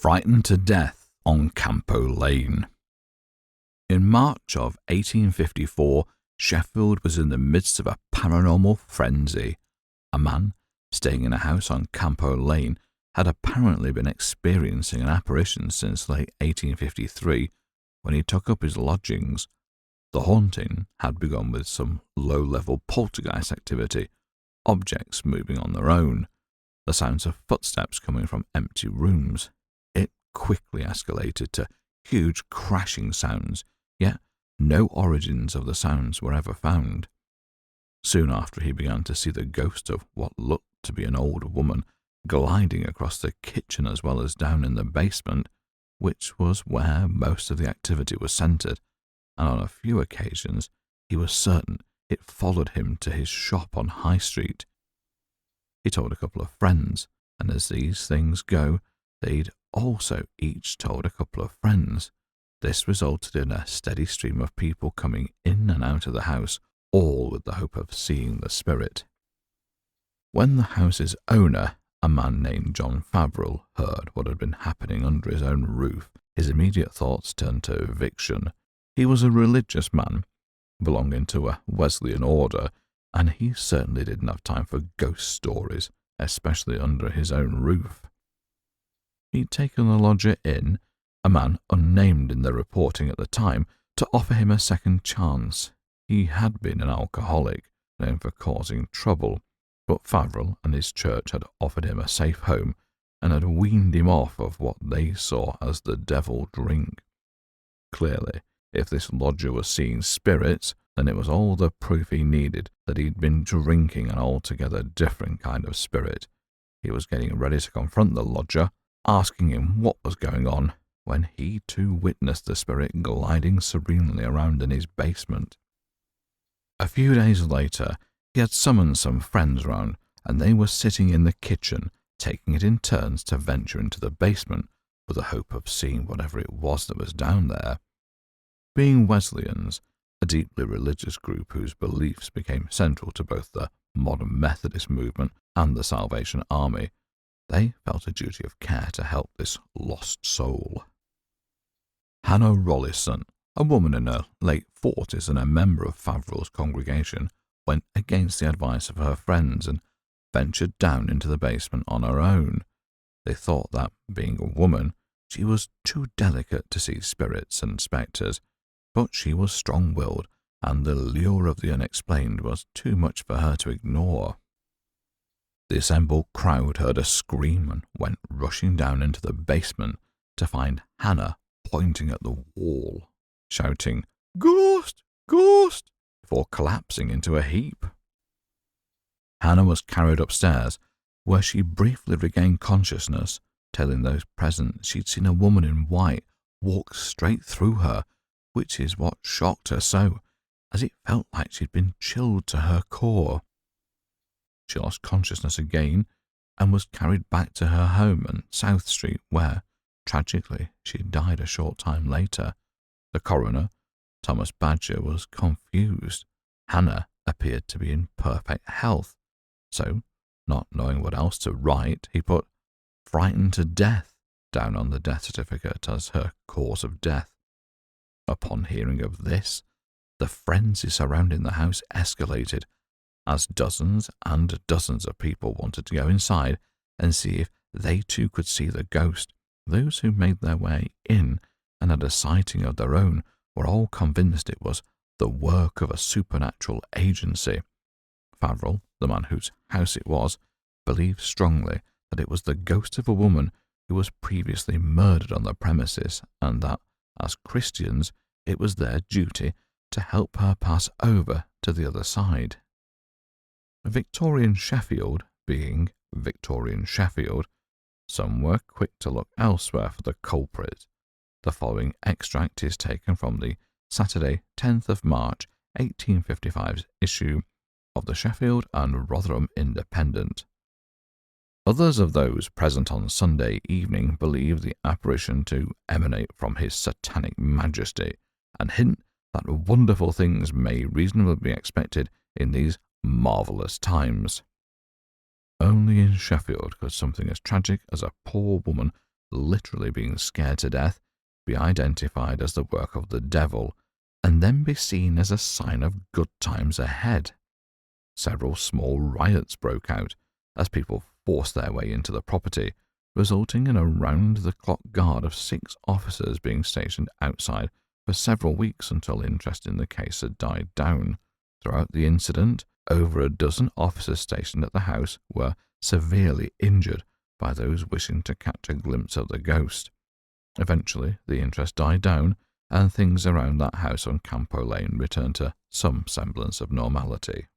frightened to death on Campo Lane. In March of 1854, Sheffield was in the midst of a paranormal frenzy. A man staying in a house on Campo Lane had apparently been experiencing an apparition since late 1853 when he took up his lodgings. The haunting had begun with some low-level poltergeist activity, objects moving on their own, the sounds of footsteps coming from empty rooms. It quickly escalated to huge crashing sounds, yet no origins of the sounds were ever found. Soon after, he began to see the ghost of what looked to be an old woman gliding across the kitchen as well as down in the basement, which was where most of the activity was centred, and on a few occasions he was certain it followed him to his shop on High Street. He told a couple of friends, and as these things go, they'd also each told a couple of friends. This resulted in a steady stream of people coming in and out of the house, all with the hope of seeing the spirit. When the house's owner, a man named John Favril, heard what had been happening under his own roof, his immediate thoughts turned to eviction. He was a religious man, belonging to a Wesleyan order, and he certainly didn't have time for ghost stories, especially under his own roof. He'd taken the lodger in, a man unnamed in the reporting at the time, to offer him a second chance. He had been an alcoholic, known for causing trouble, but Favril and his church had offered him a safe home and had weaned him off of what they saw as the devil drink. Clearly, if this lodger was seeing spirits, then it was all the proof he needed that he'd been drinking an altogether different kind of spirit. He was getting ready to confront the lodger, asking him what was going on, when he too witnessed the spirit gliding serenely around in his basement. A few days later, he had summoned some friends round, and they were sitting in the kitchen, taking it in turns to venture into the basement with the hope of seeing whatever it was that was down there. Being Wesleyans, a deeply religious group whose beliefs became central to both the modern Methodist movement and the Salvation Army, they felt a duty of care to help this lost soul. Hannah Rollison, a woman in her late 40s and a member of Favril's congregation, went against the advice of her friends and ventured down into the basement on her own. They thought that, being a woman, she was too delicate to see spirits and spectres, but she was strong-willed, and the lure of the unexplained was too much for her to ignore. The assembled crowd heard a scream and went rushing down into the basement to find Hannah pointing at the wall, shouting, "Ghost! Ghost!" before collapsing into a heap. Hannah was carried upstairs, where she briefly regained consciousness, telling those present she'd seen a woman in white walk straight through her, which is what shocked her so, as it felt like she'd been chilled to her core. She lost consciousness again and was carried back to her home on South Street, where, tragically, she died a short time later. The coroner, Thomas Badger, was confused. Hannah appeared to be in perfect health, so, not knowing what else to write, he put "frightened to death" down on the death certificate as her cause of death. Upon hearing of this, the frenzy surrounding the house escalated, as dozens and dozens of people wanted to go inside and see if they too could see the ghost. Those who made their way in and had a sighting of their own were all convinced it was the work of a supernatural agency. Favril, the man whose house it was, believed strongly that it was the ghost of a woman who was previously murdered on the premises, and that, as Christians, it was their duty to help her pass over to the other side. Victorian Sheffield being Victorian Sheffield, some were quick to look elsewhere for the culprit. The following extract is taken from the Saturday 10th of March 1855's issue of the Sheffield and Rotherham Independent. Others of those present on Sunday evening believe the apparition to emanate from His Satanic Majesty, and hint that wonderful things may reasonably be expected in these marvellous times. Only in Sheffield could something as tragic as a poor woman literally being scared to death, be identified as the work of the devil, and then be seen as a sign of good times ahead. Several small riots broke out as people forced their way into the property, resulting in a round-the-clock guard of 6 officers being stationed outside for several weeks until interest in the case had died down. Throughout the incident, over a dozen officers stationed at the house were severely injured by those wishing to catch a glimpse of the ghost. Eventually, the interest died down, and things around that house on Campo Lane returned to some semblance of normality.